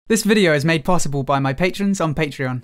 This video is made possible by my patrons on Patreon.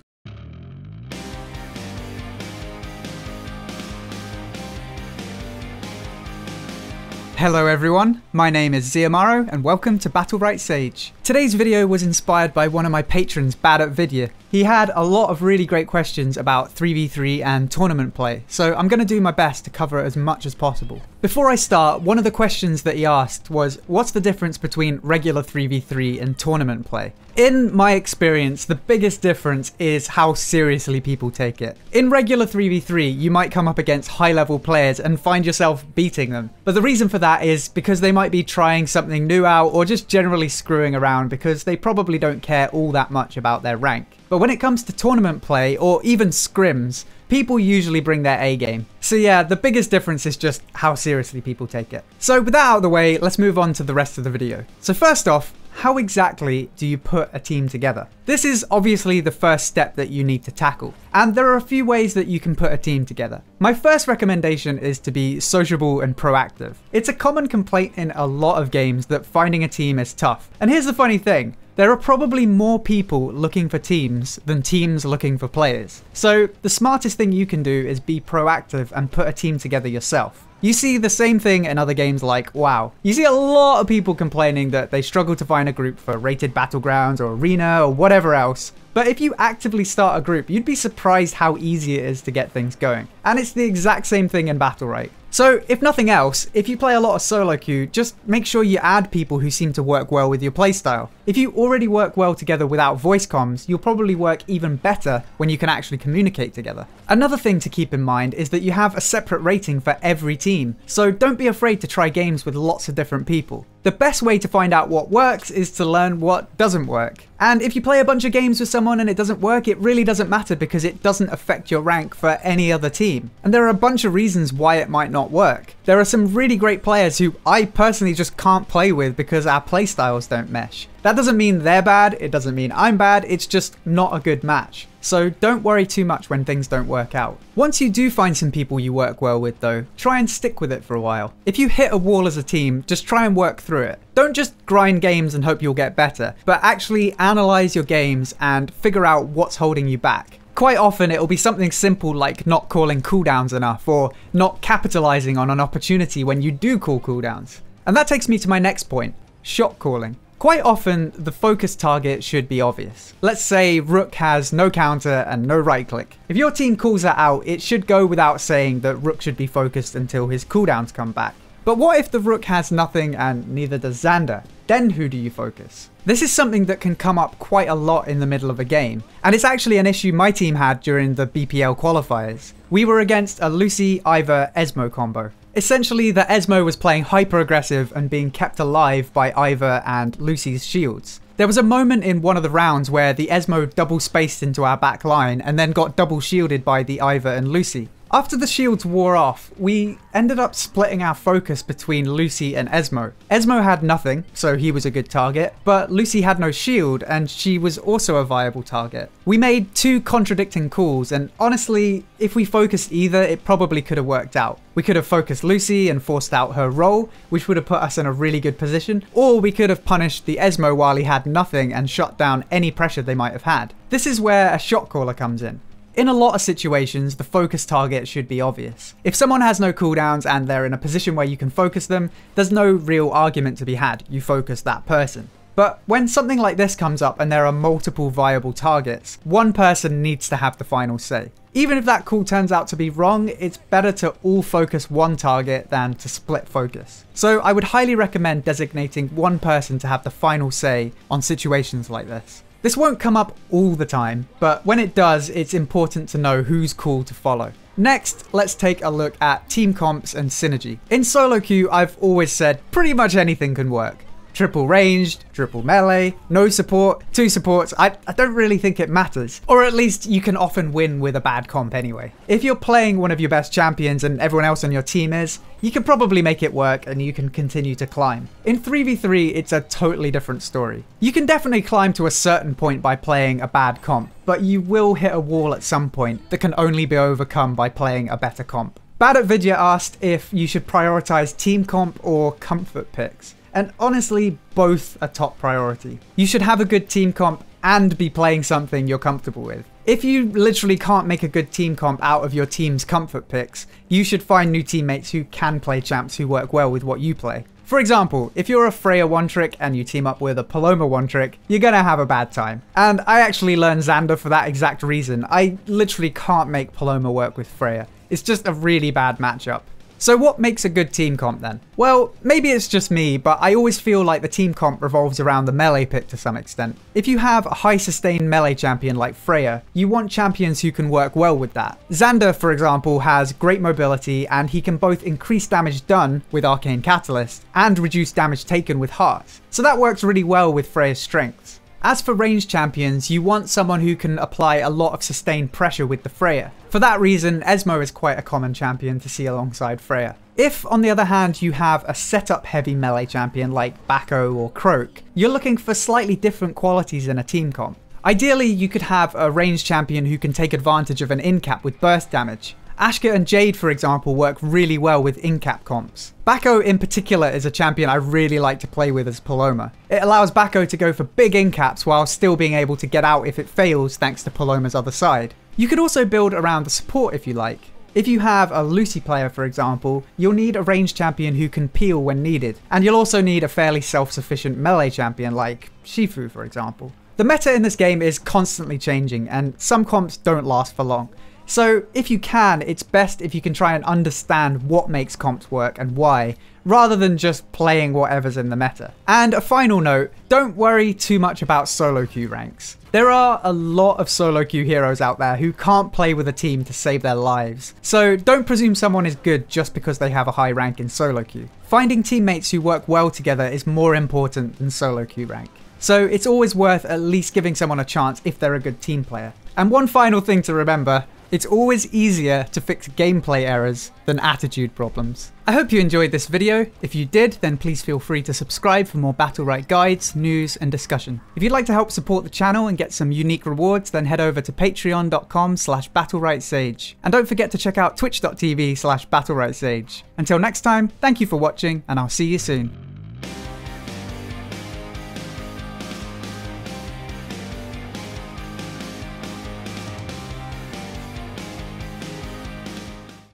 Hello everyone, my name is Ziamaro and welcome to Battlerite Sage. Today's video was inspired by one of my patrons, Battlerite. He had a lot of really great questions about 3v3 and tournament play, so I'm going to do my best to cover as much as possible. Before I start, one of the questions that he asked was, what's the difference between regular 3v3 and tournament play? In my experience, the biggest difference is how seriously people take it. In regular 3v3, you might come up against high-level players and find yourself beating them. But the reason for that is because they might be trying something new out or just generally screwing around because they probably don't care all that much about their rank. But when it comes to tournament play or even scrims, people usually bring their A game. So yeah, the biggest difference is just how seriously people take it. So with that out of the way, let's move on to the rest of the video. So first off, how exactly do you put a team together? This is obviously the first step that you need to tackle, and there are a few ways that you can put a team together. My first recommendation is to be sociable and proactive. It's a common complaint in a lot of games that finding a team is tough. And here's the funny thing. There are probably more people looking for teams than teams looking for players. So the smartest thing you can do is be proactive and put a team together yourself. You see the same thing in other games like WoW. You see a lot of people complaining that they struggle to find a group for rated battlegrounds or arena or whatever else. But if you actively start a group, you'd be surprised how easy it is to get things going. And it's the exact same thing in Battlerite. So if nothing else, if you play a lot of solo queue, just make sure you add people who seem to work well with your playstyle. If you already work well together without voice comms, you'll probably work even better when you can actually communicate together. Another thing to keep in mind is that you have a separate rating for every team, so don't be afraid to try games with lots of different people. The best way to find out what works is to learn what doesn't work. And if you play a bunch of games with someone and it doesn't work, it really doesn't matter because it doesn't affect your rank for any other team. And there are a bunch of reasons why it might not work. There are some really great players who I personally just can't play with because our playstyles don't mesh. That doesn't mean they're bad, it doesn't mean I'm bad, it's just not a good match. So don't worry too much when things don't work out. Once you do find some people you work well with though, try and stick with it for a while. If you hit a wall as a team, just try and work through it. Don't just grind games and hope you'll get better, but actually analyze your games and figure out what's holding you back. Quite often it'll be something simple like not calling cooldowns enough or not capitalizing on an opportunity when you do call cooldowns. And that takes me to my next point, shot calling. Quite often, the focus target should be obvious. Let's say Rook has no counter and no right click. If your team calls that out, it should go without saying that Rook should be focused until his cooldowns come back. But what if the Rook has nothing and neither does Xander? Then who do you focus? This is something that can come up quite a lot in the middle of a game, and it's actually an issue my team had during the BPL qualifiers. We were against a Lucy, Ivor, Esmo combo. Essentially, the Esmo was playing hyper-aggressive and being kept alive by Ivor and Lucy's shields. There was a moment in one of the rounds where the Esmo double-spaced into our back line and then got double-shielded by the Ivor and Lucy. After the shields wore off, we ended up splitting our focus between Lucy and Esmo. Esmo had nothing, so he was a good target, but Lucy had no shield and she was also a viable target. We made two contradicting calls and honestly, if we focused either, it probably could have worked out. We could have focused Lucy and forced out her role, which would have put us in a really good position, or we could have punished the Esmo while he had nothing and shot down any pressure they might have had. This is where a shot caller comes in. In a lot of situations, the focus target should be obvious. If someone has no cooldowns and they're in a position where you can focus them, there's no real argument to be had, you focus that person. But when something like this comes up and there are multiple viable targets, one person needs to have the final say. Even if that call turns out to be wrong, it's better to all focus one target than to split focus. So I would highly recommend designating one person to have the final say on situations like this. This won't come up all the time, but when it does, it's important to know whose call to follow. Next, let's take a look at team comps and synergy. In solo queue, I've always said pretty much anything can work. Triple ranged, triple melee, no support, two supports, I don't really think it matters. Or at least you can often win with a bad comp anyway. If you're playing one of your best champions and everyone else on your team is, you can probably make it work and you can continue to climb. In 3v3, it's a totally different story. You can definitely climb to a certain point by playing a bad comp, but you will hit a wall at some point that can only be overcome by playing a better comp. Battlerite asked if you should prioritize team comp or comfort picks. and honestly, both are top priority. You should have a good team comp and be playing something you're comfortable with. If you literally can't make a good team comp out of your team's comfort picks, you should find new teammates who can play champs who work well with what you play. For example, if you're a Freya one-trick and you team up with a Paloma one-trick, you're gonna have a bad time. And I actually learned Xander for that exact reason. I literally can't make Paloma work with Freya. It's just a really bad matchup. So what makes a good team comp then? Well, maybe it's just me, but I always feel like the team comp revolves around the melee pick to some extent. If you have a high sustain melee champion like Freya, you want champions who can work well with that. Xander, for example, has great mobility and he can both increase damage done with Arcane Catalyst and reduce damage taken with Heart. So that works really well with Freya's strengths. As for ranged champions, you want someone who can apply a lot of sustained pressure with the Freya. For that reason, Esmo is quite a common champion to see alongside Freya. If, on the other hand, you have a setup heavy melee champion like Bako or Croak, you're looking for slightly different qualities in a team comp. Ideally, you could have a ranged champion who can take advantage of an in-cap with burst damage. Ashka and Jade, for example, work really well with in-cap comps. Bako in particular is a champion I really like to play with as Paloma. It allows Bako to go for big in-caps while still being able to get out if it fails thanks to Paloma's other side. You could also build around the support if you like. If you have a Lucy player, for example, you'll need a ranged champion who can peel when needed, and you'll also need a fairly self-sufficient melee champion like Shifu, for example. The meta in this game is constantly changing, and some comps don't last for long. So if you can, it's best if you can try and understand what makes comps work and why, rather than just playing whatever's in the meta. And a final note, don't worry too much about solo queue ranks. There are a lot of solo queue heroes out there who can't play with a team to save their lives. So don't presume someone is good just because they have a high rank in solo queue. Finding teammates who work well together is more important than solo queue rank. So it's always worth at least giving someone a chance if they're a good team player. And one final thing to remember, it's always easier to fix gameplay errors than attitude problems. I hope you enjoyed this video. If you did, then please feel free to subscribe for more Battlerite guides, news, and discussion. If you'd like to help support the channel and get some unique rewards, then head over to patreon.com/battleritesage. And don't forget to check out twitch.tv/battleritesage. Until next time, thank you for watching, and I'll see you soon.